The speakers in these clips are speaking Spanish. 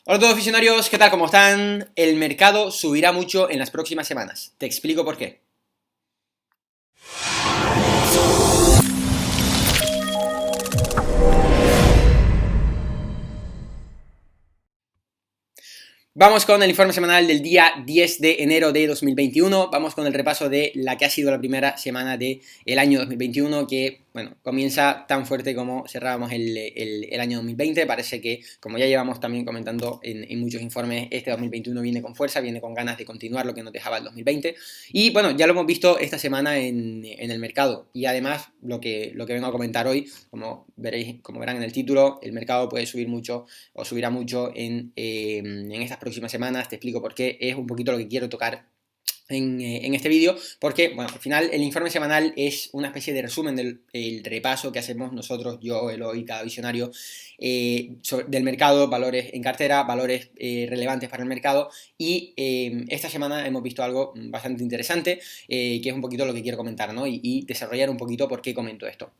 Hola a todos visionarios, ¿qué tal? ¿Cómo están? El mercado subirá mucho en las próximas semanas. Te explico por qué. Vamos con el informe semanal del día 10 de enero de 2021. Vamos con el repaso de la que ha sido la primera semana del año 2021, que, bueno, comienza tan fuerte como cerrábamos el año 2020. Parece que, como ya llevamos también comentando en muchos informes, este 2021 viene con fuerza, viene con ganas de continuar lo que nos dejaba el 2020. Y, bueno, ya lo hemos visto esta semana en el mercado. Y, además, lo que vengo a comentar hoy, como verán en el título, el mercado puede subir mucho o subirá mucho en estas próximas semanas. Te explico por qué. Es un poquito lo que quiero tocar en este vídeo, porque, bueno, al final el informe semanal es una especie de resumen del repaso que hacemos nosotros, yo, Eloy, cada visionario, del mercado, valores en cartera, valores relevantes para el mercado. Y esta semana hemos visto algo bastante interesante, que es un poquito lo que quiero comentar, ¿no? Y desarrollar un poquito por qué comento esto.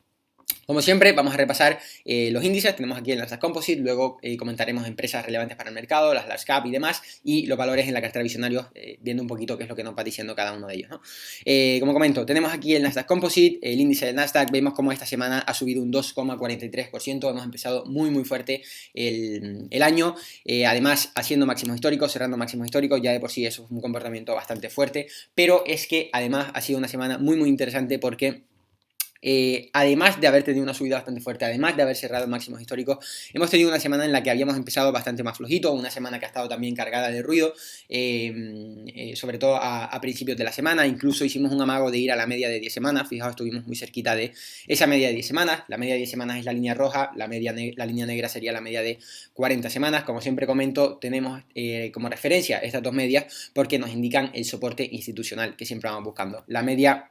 Como siempre, vamos a repasar los índices. Tenemos aquí el Nasdaq Composite, luego comentaremos empresas relevantes para el mercado, las large cap y demás, y los valores en la cartera visionarios, viendo un poquito qué es lo que nos va diciendo cada uno de ellos, ¿no? Como comento, tenemos aquí el Nasdaq Composite, el índice del Nasdaq. Vemos como esta semana ha subido un 2,43%. Hemos empezado muy fuerte el año, además haciendo máximos históricos, cerrando máximos históricos. Ya de por sí eso es un comportamiento bastante fuerte, pero es que además ha sido una semana muy interesante porque además de haber tenido una subida bastante fuerte, además de haber cerrado máximos históricos, hemos tenido una semana en la que habíamos empezado bastante más flojito, una semana que ha estado también cargada de ruido, sobre todo a principios de la semana. Incluso hicimos un amago de ir a la media de 10 semanas, fijaos, estuvimos muy cerquita de esa media de 10 semanas, la media de 10 semanas es la línea roja, la línea negra sería la media de 40 semanas, como siempre comento, tenemos como referencia estas dos medias porque nos indican el soporte institucional que siempre vamos buscando. La media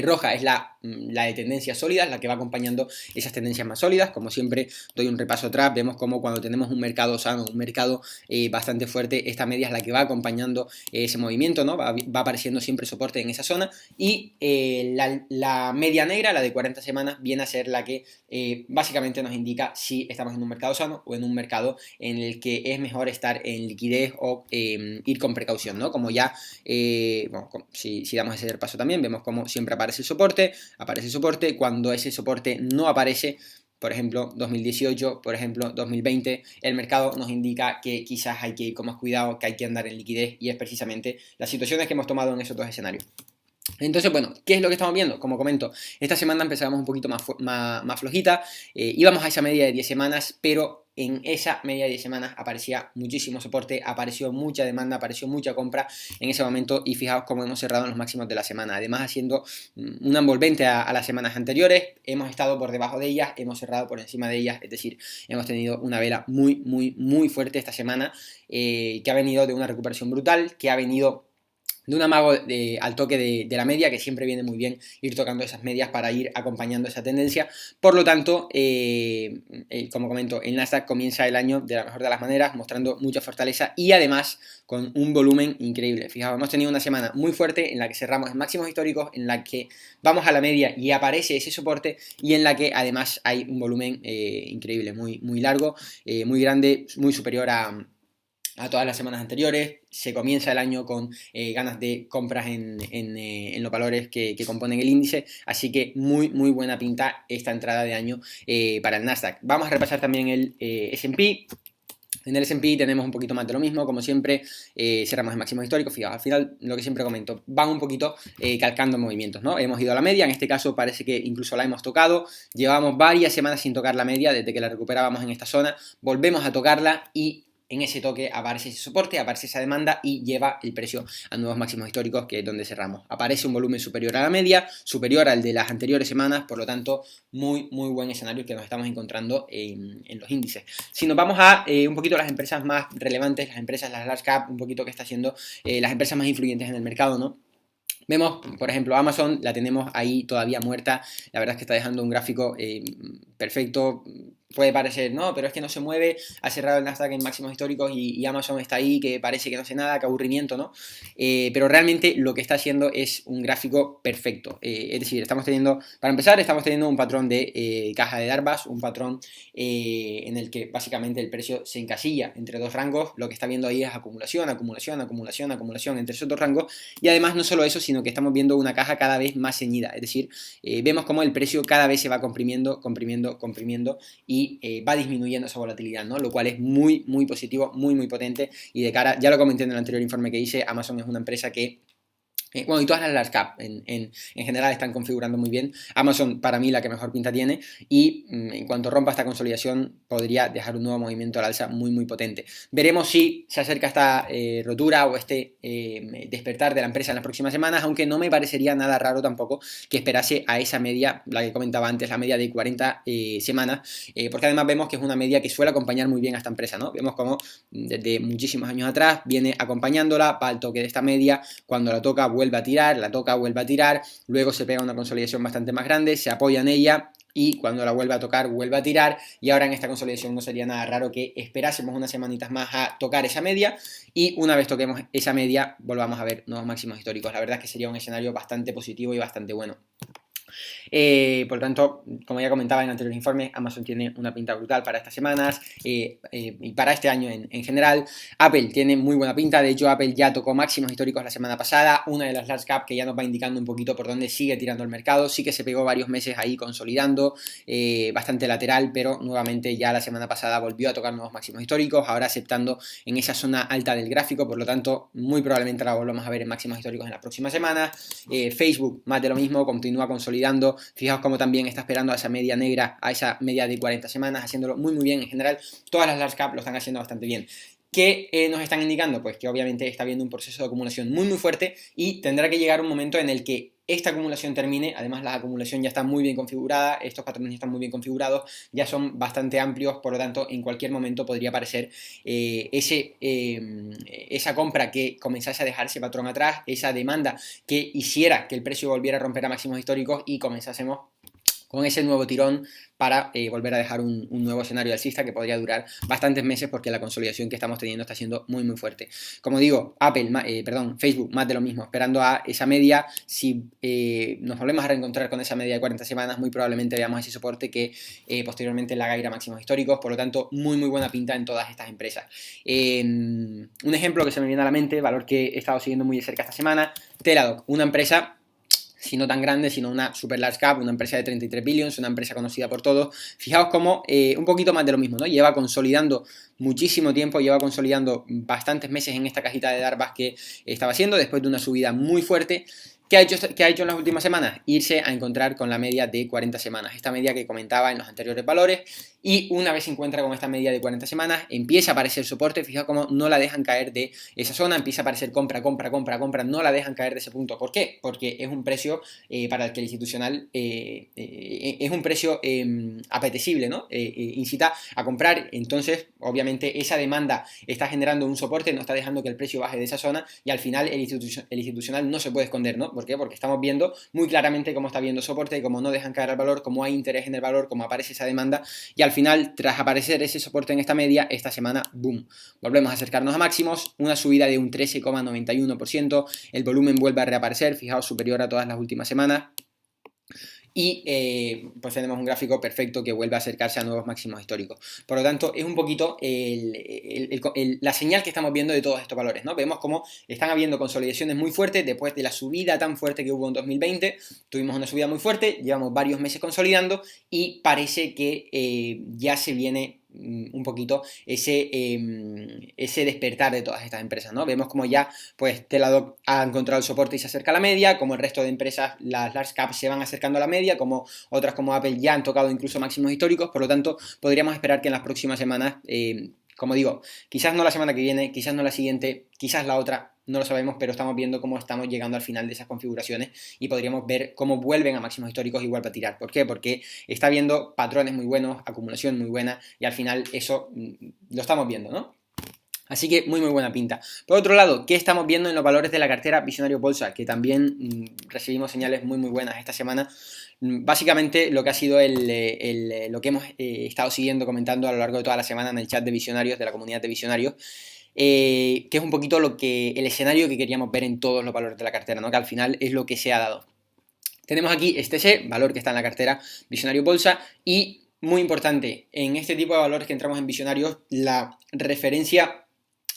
roja es la de tendencias sólidas, la que va acompañando esas tendencias más sólidas. Como siempre doy un repaso atrás, vemos como cuando tenemos un mercado sano, un mercado bastante fuerte, esta media es la que va acompañando ese movimiento, ¿no? Va apareciendo siempre soporte en esa zona. Y la media negra, la de 40 semanas, viene a ser la que básicamente nos indica si estamos en un mercado sano o en un mercado en el que es mejor estar en liquidez o ir con precaución, ¿no? Como ya, bueno, si damos ese repaso también, vemos como siempre aparece el soporte, cuando ese soporte no aparece, por ejemplo 2018, por ejemplo 2020, el mercado nos indica que quizás hay que ir con más cuidado, que hay que andar en liquidez, y es precisamente las situaciones que hemos tomado en esos dos escenarios. Entonces, bueno, ¿qué es lo que estamos viendo? Como comento, esta semana empezamos un poquito más flojita, íbamos a esa media de 10 semanas, pero en esa media de 10 semanas aparecía muchísimo soporte, apareció mucha demanda, apareció mucha compra en ese momento, y fijaos cómo hemos cerrado en los máximos de la semana, además haciendo una envolvente a las semanas anteriores. Hemos estado por debajo de ellas, hemos cerrado por encima de ellas, es decir, hemos tenido una vela muy fuerte esta semana, que ha venido de una recuperación brutal, que ha venido de un amago al toque de la media, que siempre viene muy bien ir tocando esas medias para ir acompañando esa tendencia. Por lo tanto, como comento, el Nasdaq comienza el año de la mejor de las maneras, mostrando mucha fortaleza y además con un volumen increíble. Fijaos, hemos tenido una semana muy fuerte en la que cerramos en máximos históricos, en la que vamos a la media y aparece ese soporte, y en la que además hay un volumen increíble, muy largo, muy grande, muy superior a todas las semanas anteriores. Se comienza el año con ganas de compras en los valores que componen el índice, así que muy buena pinta esta entrada de año para el Nasdaq. Vamos a repasar también el S&P. En el S&P tenemos un poquito más de lo mismo, como siempre, cerramos en máximos históricos. Fijaos, al final, lo que siempre comento, van un poquito calcando movimientos, ¿no? Hemos ido a la media, en este caso parece que incluso la hemos tocado, llevamos varias semanas sin tocar la media, desde que la recuperábamos en esta zona, volvemos a tocarla y en ese toque aparece ese soporte, aparece esa demanda y lleva el precio a nuevos máximos históricos, que es donde cerramos. Aparece un volumen superior a la media, superior al de las anteriores semanas, por lo tanto, muy buen escenario que nos estamos encontrando en los índices. Si nos vamos a un poquito las empresas más relevantes, las empresas, las large cap, un poquito que está haciendo las empresas más influyentes en el mercado, ¿no? Vemos, por ejemplo, Amazon la tenemos ahí todavía muerta. La verdad es que está dejando un gráfico perfecto. Puede parecer, no, pero es que no se mueve, ha cerrado el Nasdaq en máximos históricos y Amazon está ahí, que parece que no hace nada, que aburrimiento, ¿no? Pero realmente lo que está haciendo es un gráfico perfecto. Es decir, estamos teniendo, para empezar, estamos teniendo un patrón de caja de Darvas, un patrón en el que básicamente el precio se encasilla entre dos rangos. Lo que está viendo ahí es acumulación, acumulación, acumulación, acumulación entre esos dos rangos. Y además no solo eso, sino que estamos viendo una caja cada vez más ceñida. Es decir, vemos como el precio cada vez se va comprimiendo, comprimiendo, comprimiendo y va disminuyendo esa volatilidad, ¿no? Lo cual es muy, muy positivo, muy, muy potente. Y de cara, ya lo comenté en el anterior informe que hice, Amazon es una empresa que bueno, y todas las large cap en general están configurando muy bien. Amazon para mí la que mejor pinta tiene y en cuanto rompa esta consolidación podría dejar un nuevo movimiento al alza muy muy potente. Veremos si se acerca esta rotura o este despertar de la empresa en las próximas semanas, aunque no me parecería nada raro tampoco que esperase a esa media, la que comentaba antes, la media de 40 semanas, porque además vemos que es una media que suele acompañar muy bien a esta empresa, ¿no? Vemos como desde muchísimos años atrás viene acompañándola, va al toque de esta media, cuando la toca vuelve a tirar, la toca, vuelve a tirar, luego se pega una consolidación bastante más grande, se apoya en ella y cuando la vuelve a tocar vuelve a tirar y ahora en esta consolidación no sería nada raro que esperásemos unas semanitas más a tocar esa media y una vez toquemos esa media volvamos a ver nuevos máximos históricos. La verdad es que sería un escenario bastante positivo y bastante bueno. Por lo tanto, como ya comentaba en anteriores informes, Amazon tiene una pinta brutal para estas semanas y para este año en general. Apple tiene muy buena pinta, de hecho Apple ya tocó máximos históricos la semana pasada, una de las large cap que ya nos va indicando un poquito por dónde sigue tirando el mercado, sí que se pegó varios meses ahí consolidando, bastante lateral, pero nuevamente ya la semana pasada volvió a tocar nuevos máximos históricos, ahora aceptando en esa zona alta del gráfico, por lo tanto muy probablemente la volvamos a ver en máximos históricos en las próximas semanas. Facebook, más de lo mismo, continúa consolidando. Fijaos cómo también está esperando a esa media negra, a esa media de 40 semanas, haciéndolo muy muy bien en general. Todas las large cap lo están haciendo bastante bien. ¿Qué nos están indicando? Pues que obviamente está habiendo un proceso de acumulación muy muy fuerte y tendrá que llegar un momento en el que esta acumulación termine. Además la acumulación ya está muy bien configurada, estos patrones ya están muy bien configurados, ya son bastante amplios, por lo tanto en cualquier momento podría aparecer esa compra que comenzase a dejar ese patrón atrás, esa demanda que hiciera que el precio volviera a romper a máximos históricos y comenzásemos con ese nuevo tirón para volver a dejar un nuevo escenario alcista que podría durar bastantes meses porque la consolidación que estamos teniendo está siendo muy muy fuerte. Como digo, Facebook, más de lo mismo, esperando a esa media. Si nos volvemos a reencontrar con esa media de 40 semanas, muy probablemente veamos ese soporte que posteriormente la haga ir a máximos históricos, por lo tanto, muy muy buena pinta en todas estas empresas. Un ejemplo que se me viene a la mente, valor que he estado siguiendo muy de cerca esta semana, Teladoc, una empresa si no tan grande, sino una super large cap, una empresa de 33 billions, una empresa conocida por todos. Fijaos cómo un poquito más de lo mismo, ¿no? Lleva consolidando muchísimo tiempo, lleva consolidando bastantes meses en esta cajita de Darvas que estaba haciendo después de una subida muy fuerte. ¿Qué ha hecho en las últimas semanas? Irse a encontrar con la media de 40 semanas, esta media que comentaba en los anteriores valores, y una vez se encuentra con esta media de 40 semanas, empieza a aparecer soporte. Fijaos cómo no la dejan caer de esa zona, empieza a aparecer compra, compra, compra, compra, no la dejan caer de ese punto. ¿Por qué? Porque es un precio para el que el institucional es un precio apetecible, ¿no? Incita a comprar, entonces obviamente esa demanda está generando un soporte, no está dejando que el precio baje de esa zona y al final el institucional no se puede esconder, ¿no? ¿Por qué? Porque estamos viendo muy claramente cómo está viendo soporte, cómo no dejan caer al valor, cómo hay interés en el valor, cómo aparece esa demanda y al final, tras aparecer ese soporte en esta media, esta semana, boom, volvemos a acercarnos a máximos, una subida de un 13,91%, el volumen vuelve a reaparecer, fijaos, superior a todas las últimas semanas. Y pues tenemos un gráfico perfecto que vuelve a acercarse a nuevos máximos históricos. Por lo tanto, es un poquito la señal que estamos viendo de todos estos valores, ¿no? Vemos cómo están habiendo consolidaciones muy fuertes después de la subida tan fuerte que hubo en 2020. Tuvimos una subida muy fuerte, llevamos varios meses consolidando y parece que ya se viene un poquito ese despertar de todas estas empresas, ¿no? Vemos como ya pues Teladoc ha encontrado el soporte y se acerca a la media, como el resto de empresas, las large caps se van acercando a la media, como otras como Apple ya han tocado incluso máximos históricos, por lo tanto podríamos esperar que en las próximas semanas, como digo, quizás no la semana que viene, quizás no la siguiente, quizás la otra, no lo sabemos, pero estamos viendo cómo estamos llegando al final de esas configuraciones y podríamos ver cómo vuelven a máximos históricos igual para tirar. ¿Por qué? Porque está viendo patrones muy buenos, acumulación muy buena y al final eso lo estamos viendo, ¿no? Así que muy buena pinta. Por otro lado, ¿qué estamos viendo en los valores de la cartera Visionario Bolsa? Que también recibimos señales muy buenas esta semana. Básicamente lo que ha sido lo que hemos estado siguiendo, comentando a lo largo de toda la semana en el chat de visionarios, de la comunidad de visionarios, que es un poquito el escenario que queríamos ver en todos los valores de la cartera, ¿no? Que al final es lo que se ha dado. Tenemos aquí este valor que está en la cartera Visionario Bolsa y, muy importante, en este tipo de valores que entramos en visionarios, la referencia,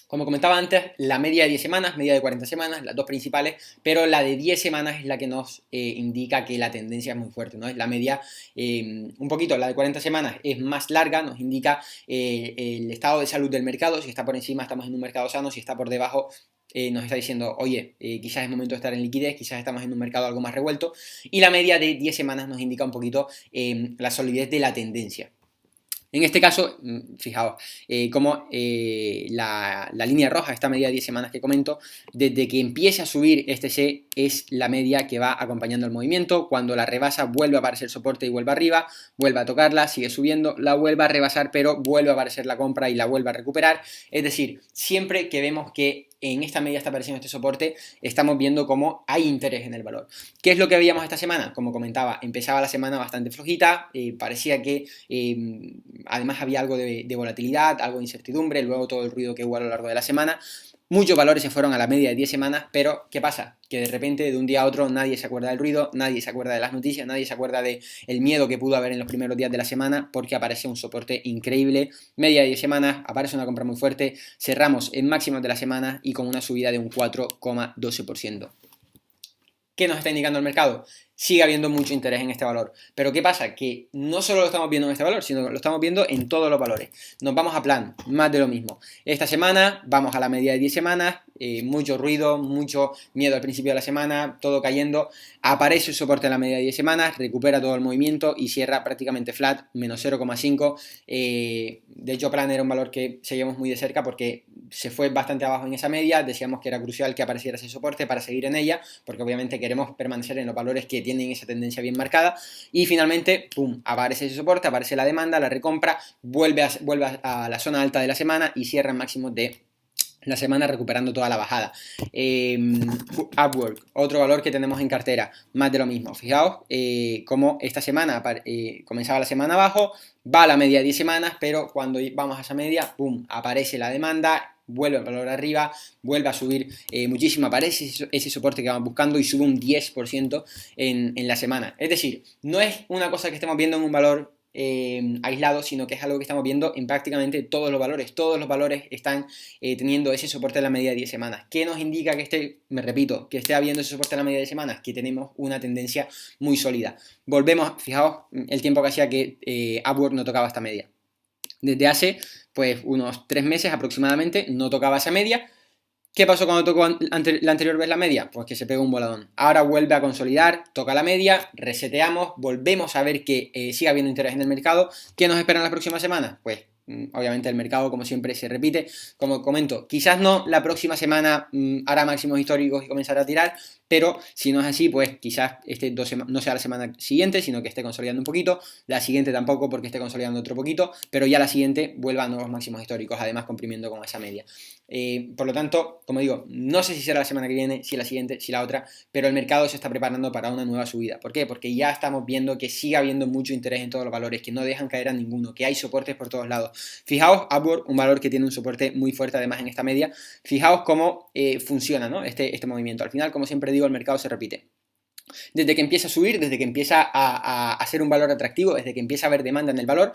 como comentaba antes, la media de 10 semanas, media de 40 semanas, las dos principales, pero la de 10 semanas es la que nos indica que la tendencia es muy fuerte, ¿no? Es la media, un poquito, la de 40 semanas es más larga, nos indica el estado de salud del mercado, si está por encima estamos en un mercado sano, si está por debajo nos está diciendo, oye, quizás es momento de estar en liquidez, quizás estamos en un mercado algo más revuelto, y la media de 10 semanas nos indica un poquito la solidez de la tendencia. En este caso, fijaos, como la línea roja, esta media de 10 semanas que comento, desde que empiece a subir este C es la media que va acompañando el movimiento. Cuando la rebasa vuelve a aparecer soporte y vuelve arriba, vuelve a tocarla, sigue subiendo, la vuelve a rebasar, pero vuelve a aparecer la compra y la vuelve a recuperar. Es decir, siempre que vemos que en esta media está apareciendo este soporte, estamos viendo cómo hay interés en el valor. ¿Qué es lo que veíamos esta semana? Como comentaba, empezaba la semana bastante flojita, parecía que además había algo de volatilidad, algo de incertidumbre, luego todo el ruido que hubo a lo largo de la semana. Muchos valores se fueron a la media de 10 semanas, pero ¿qué pasa? Que de repente, de un día a otro, nadie se acuerda del ruido, nadie se acuerda de las noticias, nadie se acuerda del miedo que pudo haber en los primeros días de la semana, porque aparece un soporte increíble. Media de 10 semanas, aparece una compra muy fuerte, cerramos en máximos de la semana y con una subida de un 4,12%. ¿Qué nos está indicando el mercado? Sigue habiendo mucho interés en este valor. Pero ¿qué pasa? Que no solo lo estamos viendo en este valor, sino que lo estamos viendo en todos los valores. Nos vamos a plan, más de lo mismo. Esta semana vamos a la media de 10 semanas, mucho ruido, mucho miedo al principio de la semana, todo cayendo. Aparece el soporte en la media de 10 semanas, recupera todo el movimiento y cierra prácticamente flat, menos 0,5. De hecho, plan era un valor que seguíamos muy de cerca porque se fue bastante abajo en esa media. Decíamos que era crucial que apareciera ese soporte para seguir en ella, porque obviamente queremos permanecer en los valores que tienen esa tendencia bien marcada. Y finalmente, pum, aparece ese soporte, aparece la demanda, la recompra, vuelve a la zona alta de la semana y cierra en máximos de la semana recuperando toda la bajada. Upwork, otro valor que tenemos en cartera, más de lo mismo. Fijaos cómo esta semana comenzaba la semana abajo, va a la media de 10 semanas, pero cuando vamos a esa media, pum, aparece la demanda, vuelve a valor arriba, vuelve a subir muchísimo, aparece ese soporte que vamos buscando y sube un 10% en la semana. Es decir, no es una cosa que estemos viendo en un valor aislado, sino que es algo que estamos viendo en prácticamente todos los valores. Todos los valores están teniendo ese soporte en la media de 10 semanas. ¿Qué nos indica que que esté habiendo ese soporte en la media de 10 semanas? Que tenemos una tendencia muy sólida. Volvemos, fijaos el tiempo que hacía que Upwork no tocaba esta media. Desde hace pues unos 3 meses aproximadamente no tocaba esa media. ¿Qué pasó cuando tocó la anterior vez la media? Pues que se pegó un voladón. Ahora vuelve a consolidar, toca la media, reseteamos, volvemos a ver que sigue habiendo interés en el mercado. ¿Qué nos espera en las próximas semanas? Pues obviamente el mercado, como siempre, se repite. Como comento, quizás no la próxima semana hará máximos históricos y comenzará a tirar, pero si no es así, pues quizás no sea la semana siguiente, sino que esté consolidando un poquito. La siguiente tampoco, porque esté consolidando otro poquito, pero ya la siguiente vuelva a nuevos máximos históricos, además comprimiendo con esa media. Por lo tanto, como digo, no sé si será la semana que viene, si la siguiente, si la otra, pero el mercado se está preparando para una nueva subida. ¿Por qué? Porque ya estamos viendo que sigue habiendo mucho interés en todos los valores, que no dejan caer a ninguno, que hay soportes por todos lados. Fijaos, Upwork, un valor que tiene un soporte muy fuerte además en esta media. Fijaos cómo funciona, ¿no? este movimiento. Al final, como siempre digo, el mercado se repite. Desde que empieza a subir, desde que empieza a ser un valor atractivo, desde que empieza a haber demanda en el valor,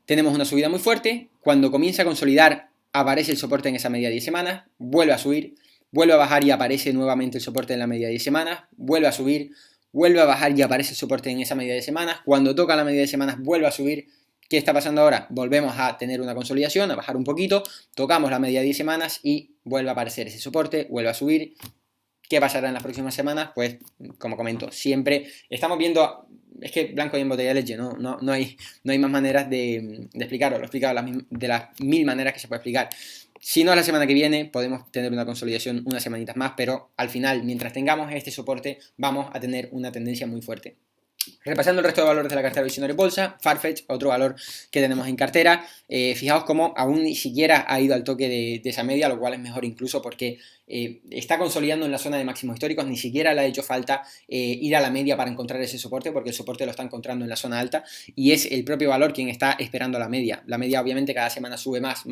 tenemos una subida muy fuerte. Cuando comienza a consolidar, aparece el soporte en esa media de 10 semanas, vuelve a subir, vuelve a bajar y aparece nuevamente el soporte en la media de 10 semanas, vuelve a subir, vuelve a bajar y aparece el soporte en esa media de semanas. Cuando toca la media de semanas, vuelve a subir. ¿Qué está pasando ahora? Volvemos a tener una consolidación, a bajar un poquito, tocamos la media de 10 semanas y vuelve a aparecer ese soporte, vuelve a subir. ¿Qué pasará en las próximas semanas? Pues, como comento, siempre estamos viendo, es que blanco y en botella de leche, no hay más maneras de explicarlo, lo he explicado de las 1000 maneras que se puede explicar. Si no es la semana que viene, podemos tener una consolidación unas semanitas más, pero al final, mientras tengamos este soporte, vamos a tener una tendencia muy fuerte. Repasando el resto de valores de la cartera Visionario Bolsa, Farfetch, otro valor que tenemos en cartera. Fijaos cómo aún ni siquiera ha ido al toque de esa media, lo cual es mejor incluso porque está consolidando en la zona de máximos históricos, ni siquiera le ha hecho falta ir a la media para encontrar ese soporte, porque el soporte lo está encontrando en la zona alta y es el propio valor quien está esperando la media. La media obviamente cada semana sube más,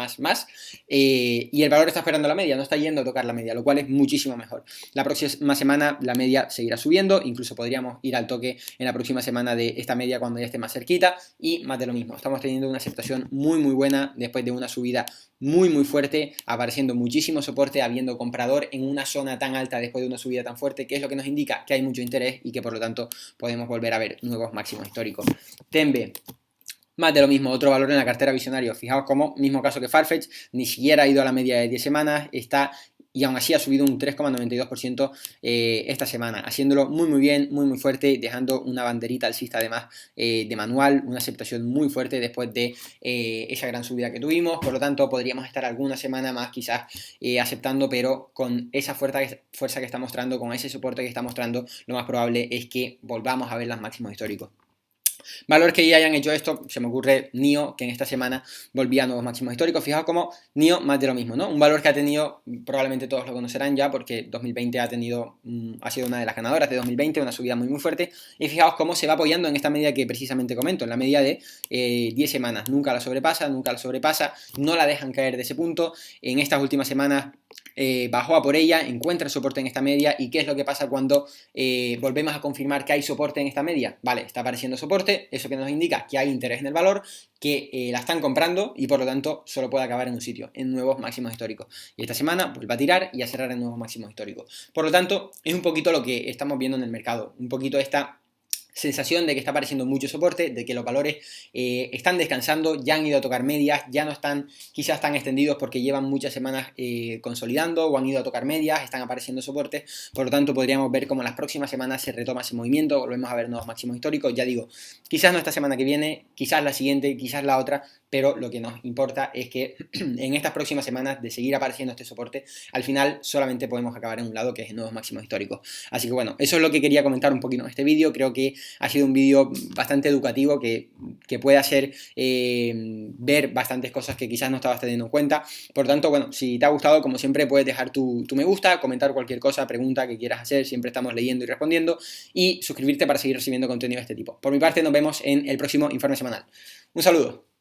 y el valor está esperando la media, no está yendo a tocar la media, lo cual es muchísimo mejor. La próxima semana la media seguirá subiendo, incluso podríamos ir al toque en la próxima semana de esta media cuando ya esté más cerquita, y más de lo mismo. Estamos teniendo una aceptación muy buena después de una subida muy fuerte, apareciendo muchísimo soporte, habiendo comprador en una zona tan alta después de una subida tan fuerte, que es lo que nos indica que hay mucho interés y que por lo tanto podemos volver a ver nuevos máximos históricos. Tenbe, más de lo mismo, otro valor en la cartera Visionario. Fijaos como, mismo caso que Farfetch, ni siquiera ha ido a la media de 10 semanas, está y aún así ha subido un 3,92% esta semana, haciéndolo muy bien, muy fuerte, dejando una banderita alcista además de manual, una aceptación muy fuerte después de esa gran subida que tuvimos. Por lo tanto, podríamos estar alguna semana más quizás aceptando, pero con esa fuerza que está mostrando, con ese soporte que está mostrando, lo más probable es que volvamos a ver los máximos históricos. Valores que ya hayan hecho esto, se me ocurre NIO, que en esta semana volvía a nuevos máximos históricos. Fijaos como NIO más de lo mismo, ¿no? Un valor que ha tenido, probablemente todos lo conocerán ya, porque 2020 ha sido una de las ganadoras de 2020, una subida muy fuerte. Y fijaos cómo se va apoyando en esta media que precisamente comento, en la media de 10 semanas. Nunca la sobrepasa, no la dejan caer de ese punto. En estas últimas semanas bajó a por ella, encuentra soporte en esta media. ¿Y qué es lo que pasa cuando volvemos a confirmar que hay soporte en esta media? Vale, está apareciendo soporte, eso que nos indica que hay interés en el valor, que la están comprando y por lo tanto solo puede acabar en un sitio, en nuevos máximos históricos. Y esta semana vuelve a tirar y a cerrar en nuevos máximos históricos. Por lo tanto, es un poquito lo que estamos viendo en el mercado, un poquito esta sensación de que está apareciendo mucho soporte, de que los valores están descansando, ya han ido a tocar medias, ya no están quizás tan extendidos porque llevan muchas semanas consolidando o han ido a tocar medias, están apareciendo soportes. Por lo tanto podríamos ver cómo en las próximas semanas se retoma ese movimiento, volvemos a ver nuevos máximos históricos. Ya digo, quizás no esta semana que viene, quizás la siguiente, quizás la otra, pero lo que nos importa es que en estas próximas semanas de seguir apareciendo este soporte, al final solamente podemos acabar en un lado, que es en nuevos máximos históricos. Así que bueno, eso es lo que quería comentar un poquito en este vídeo. Creo que ha sido un vídeo bastante educativo que puede hacer ver bastantes cosas que quizás no estabas teniendo en cuenta. Por tanto, bueno, si te ha gustado, como siempre, puedes dejar tu me gusta, comentar cualquier cosa, pregunta que quieras hacer, siempre estamos leyendo y respondiendo, y suscribirte para seguir recibiendo contenido de este tipo. Por mi parte, nos vemos en el próximo informe semanal. Un saludo.